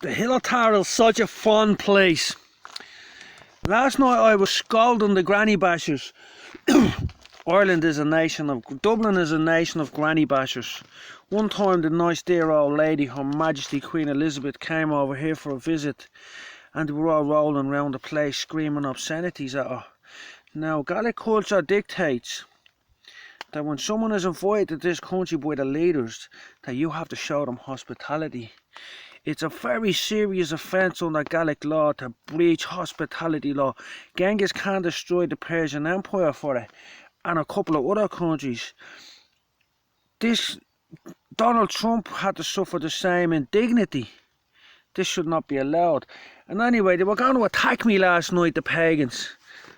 The Hill of Tara is such a fun place. Last night I was scolding the granny bashers. Ireland is a nation of... Dublin is a nation of granny bashers. One time the nice dear old lady, Her Majesty Queen Elizabeth, came over here for a visit, and we were all rolling around the place screaming obscenities at her. Now, Gaelic culture dictates that when someone is invited to this country by the leaders, that you have to show them hospitality. It's a very serious offence under Gaelic law to breach hospitality law. Genghis Khan destroyed the Persian Empire for it, and a couple of other countries. Donald Trump had to suffer the same indignity. This should not be allowed. And anyway, they were going to attack me last night, the pagans.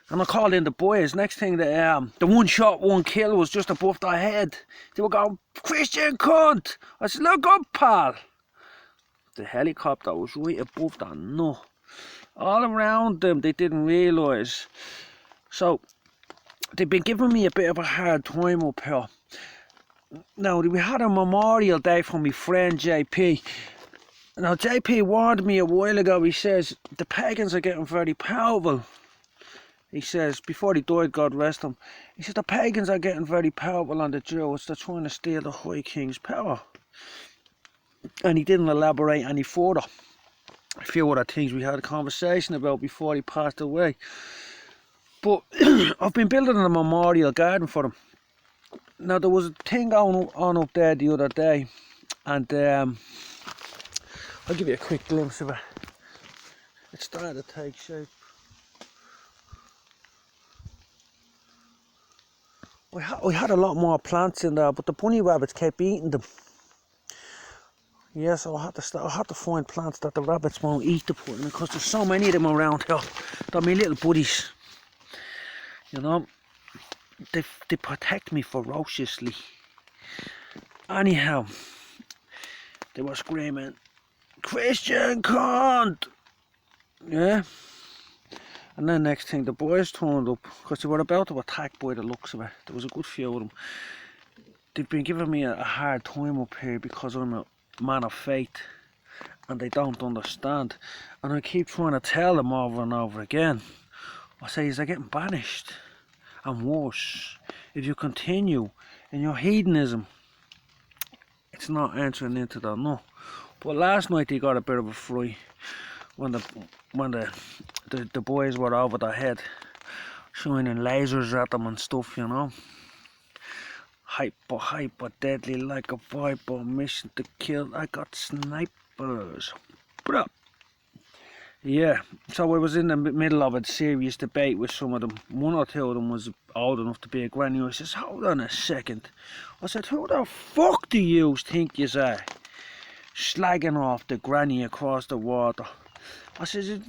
And I called in the boys. Next thing, the one shot, one kill was just above their head. They were going, "Christian cunt!" I said, "Look up, pal." The helicopter was right above their nut. All around them, they didn't realise. So, they've been giving me a bit of a hard time up here. Now, we had a memorial day for my friend JP. Now, JP warned me a while ago. He says, the pagans are getting very powerful. He says, before he died, God rest him, he said, the pagans are getting very powerful on the Jews. They're trying to steal the High King's power. And he didn't elaborate any further. A few other things we had a conversation about before he passed away. But I've been building a memorial garden for him. Now, there was a thing going on up there the other day, and I'll give you a quick glimpse of it. It's starting to take shape. We had a lot more plants in there, but the bunny rabbits kept eating them. Yeah, so I had to find plants that the rabbits won't eat to put in, because there's so many of them around here. They're my little buddies. You know, they protect me ferociously. Anyhow, they were screaming, "Christian cunt!" Yeah. And then next thing, the boys turned up, because they were about to attack by the looks of it. There was a good few of them. They've been giving me a hard time up here because I'm a man of faith, and they don't understand. And I keep trying to tell them over and over again. I say, they're getting banished. And worse, if you continue in your hedonism, it's not entering into that, no. But last night they got a bit of a fright when the boys were over their head, shining lasers at them and stuff, you know. Hyper deadly like a viper, mission to kill. I got snipers. Bruh. Yeah, so I was in the middle of a serious debate with some of them. One or two of them was old enough to be a granny. I says, "Hold on a second." I said, "Who the fuck do you think you are? Slagging off the granny across the water." I says,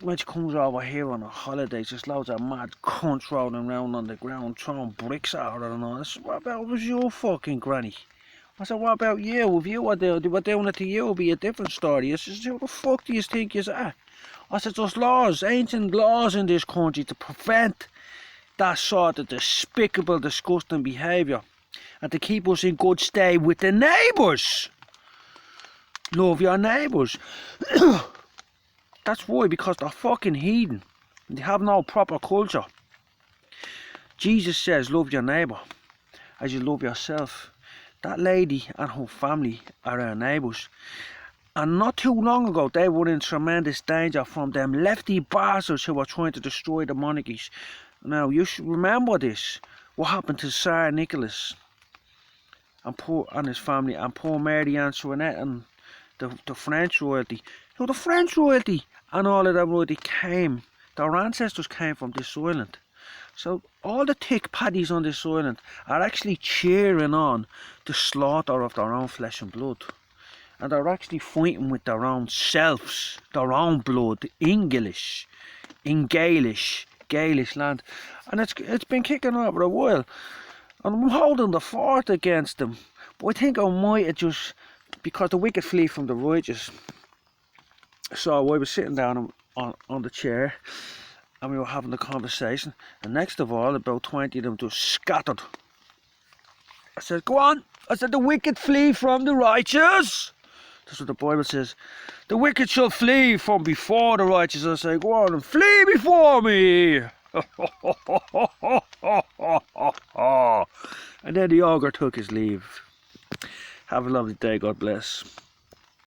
when she comes over here on a holiday, just loads of mad cunts rolling around on the ground throwing bricks at her and all. I said, "What about was your fucking granny?" I said, "What about you? If you were doing it to you, it would be a different story." I says, "Who the fuck do you think you are?" I said, "There's laws, ancient laws in this country to prevent that sort of despicable, disgusting behaviour, and to keep us in good state with the neighbours. Love your neighbours." That's why, because they're fucking heathen. They have no proper culture. Jesus says, love your neighbour as you love yourself. That lady and her family are our neighbours. And not too long ago, they were in tremendous danger from them lefty bastards who were trying to destroy the monarchies. Now, you should remember this. What happened to Tsar Nicholas and his family, and poor Mary Antoinette and the French royalty. You know, the French royalty and all of them royalty came, their ancestors came from this island. So all the thick paddies on this island are actually cheering on the slaughter of their own flesh and blood. And they're actually fighting with their own selves, their own blood, in Gaelish land. And it's been kicking over a while. And I'm holding the fort against them. But I think I might have just, because the wicked flee from the righteous. So I was sitting down on the chair, and we were having a conversation, and next of all, about 20 of them just scattered. I said, "Go on." I said, "The wicked flee from the righteous. That's what the Bible says. The wicked shall flee from before the righteous. I say, go on and flee before me. And then the ogre took his leave. Have a lovely day. God bless.